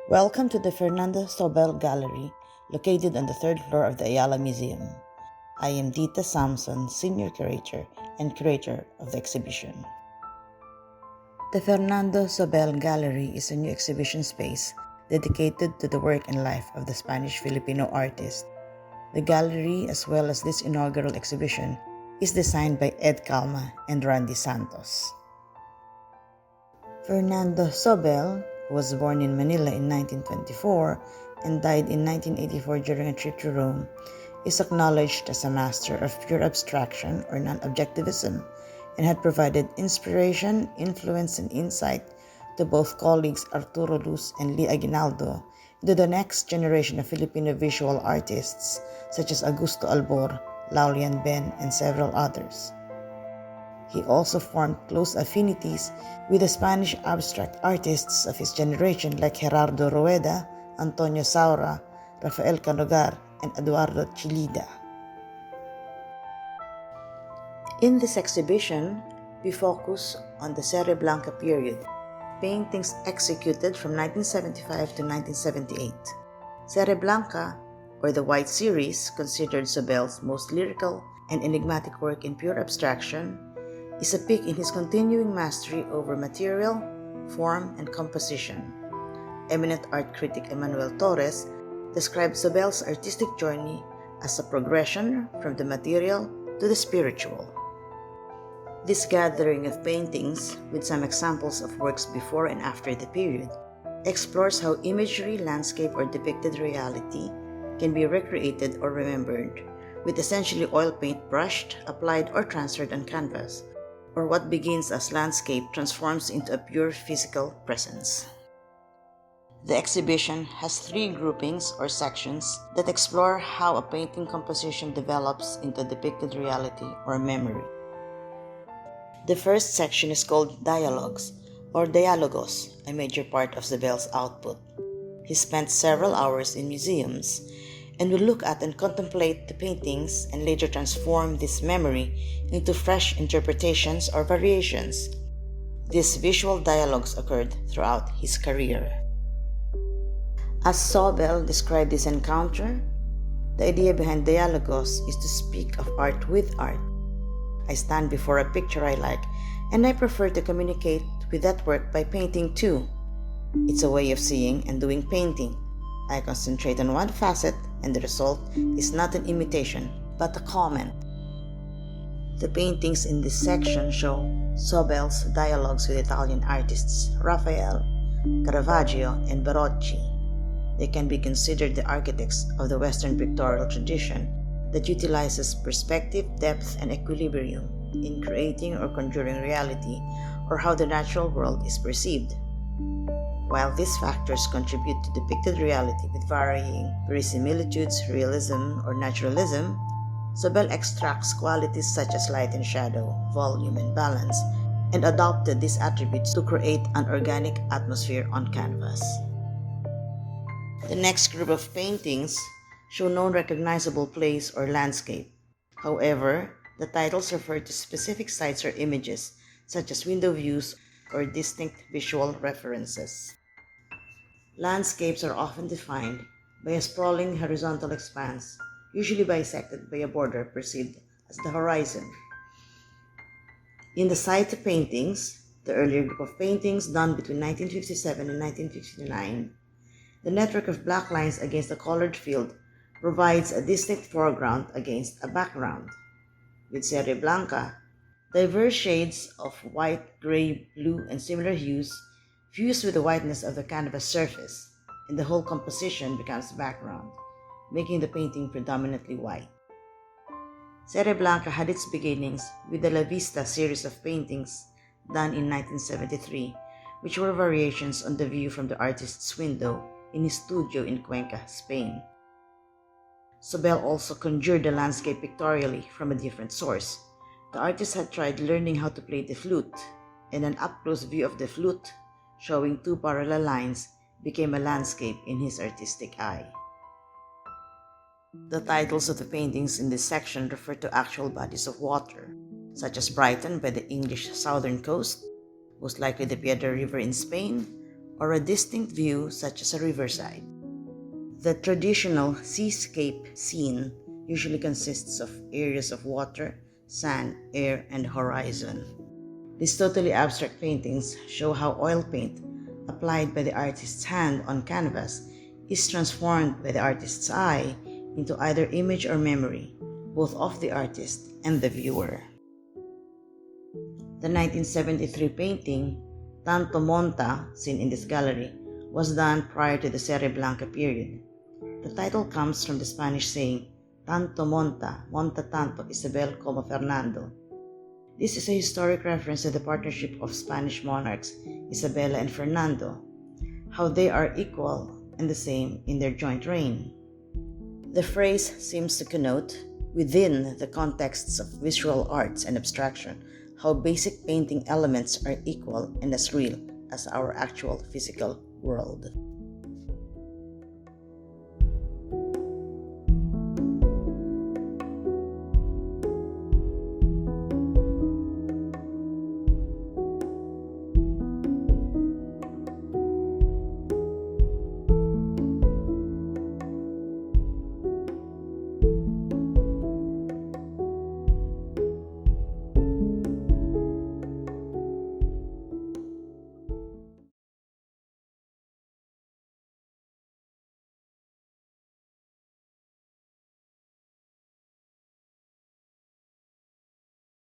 Welcome to the Fernando Zobel Gallery, located on the third floor of the Ayala Museum. I am Ditas Samson, Senior Curator and Curator of the exhibition. The Fernando Zobel Gallery is a new exhibition space dedicated to the work and life of the Spanish-Filipino artist. The gallery, as well as this inaugural exhibition, is designed by Ed Calma and Randy Santos. Fernando Zobel, who was born in Manila in 1924 and died in 1984 during a trip to Rome, is acknowledged as a master of pure abstraction or non-objectivism and had provided inspiration, influence, and insight to both colleagues Arturo Luz and Lee Aguinaldo and to the next generation of Filipino visual artists such as Augusto Albor, Laulian Ben, and several others. He also formed close affinities with the Spanish abstract artists of his generation like Gerardo Rueda, Antonio Saura, Rafael Canogar, and Eduardo Chillida. In this exhibition, we focus on the Cereblanca period, paintings executed from 1975 to 1978. Cereblanca, or the White Series, considered Zobel's most lyrical and enigmatic work in pure abstraction, is a peak in his continuing mastery over material, form, and composition. Eminent art critic Emmanuel Torres described Zobel's artistic journey as a progression from the material to the spiritual. This gathering of paintings, with some examples of works before and after the period, explores how imagery, landscape, or depicted reality can be recreated or remembered, with essentially oil paint brushed, applied, or transferred on canvas, or what begins as landscape transforms into a pure physical presence. The exhibition has three groupings or sections that explore how a painting composition develops into depicted reality or memory. The first section is called Dialogues, or Dialogos, a major part of Zobel's output. He spent several hours in museums and will look at and contemplate the paintings and later transform this memory into fresh interpretations or variations. These visual dialogues occurred throughout his career. As Zobel described this encounter, the idea behind Dialogos is to speak of art with art. I stand before a picture I like, and I prefer to communicate with that work by painting too. It's a way of seeing and doing painting. I concentrate on one facet, and the result is not an imitation, but a comment. The paintings in this section show Zobel's dialogues with Italian artists Raphael, Caravaggio, and Barocci. They can be considered the architects of the Western pictorial tradition that utilizes perspective, depth, and equilibrium in creating or conjuring reality or how the natural world is perceived. While these factors contribute to depicted reality with varying verisimilitudes, realism, or naturalism, Zobel extracts qualities such as light and shadow, volume and balance, and adopted these attributes to create an organic atmosphere on canvas. The next group of paintings show no recognizable place or landscape. However, the titles refer to specific sites or images, such as window views or distinct visual references. Landscapes are often defined by a sprawling horizontal expanse, usually bisected by a border perceived as the horizon. In the site paintings, the earlier group of paintings done between 1957 and 1959, the network of black lines against a colored field provides a distinct foreground against a background. With Cereblanca, diverse shades of white, gray, blue, and similar hues fuse with the whiteness of the canvas surface, and the whole composition becomes background, making the painting predominantly white. Cereblanca had its beginnings with the La Vista series of paintings done in 1973, which were variations on the view from the artist's window in his studio in Cuenca, Spain. Zobel also conjured the landscape pictorially from a different source. The artist had tried learning how to play the flute, and an up-close view of the flute, showing two parallel lines, became a landscape in his artistic eye. The titles of the paintings in this section refer to actual bodies of water, such as Brighton by the English southern coast, most likely the Piedra River in Spain, or a distinct view such as a riverside. The traditional seascape scene usually consists of areas of water, sand, air, and horizon. These totally abstract paintings show how oil paint, applied by the artist's hand on canvas, is transformed by the artist's eye into either image or memory, both of the artist and the viewer. The 1973 painting, Tanto Monta, seen in this gallery, was done prior to the Cereblanca period. The title comes from the Spanish saying, Tanto Monta, monta tanto, Isabel como Fernando. This is a historic reference to the partnership of Spanish monarchs, Isabella and Fernando, how they are equal and the same in their joint reign. The phrase seems to connote, within the contexts of visual arts and abstraction, how basic painting elements are equal and as real as our actual physical world.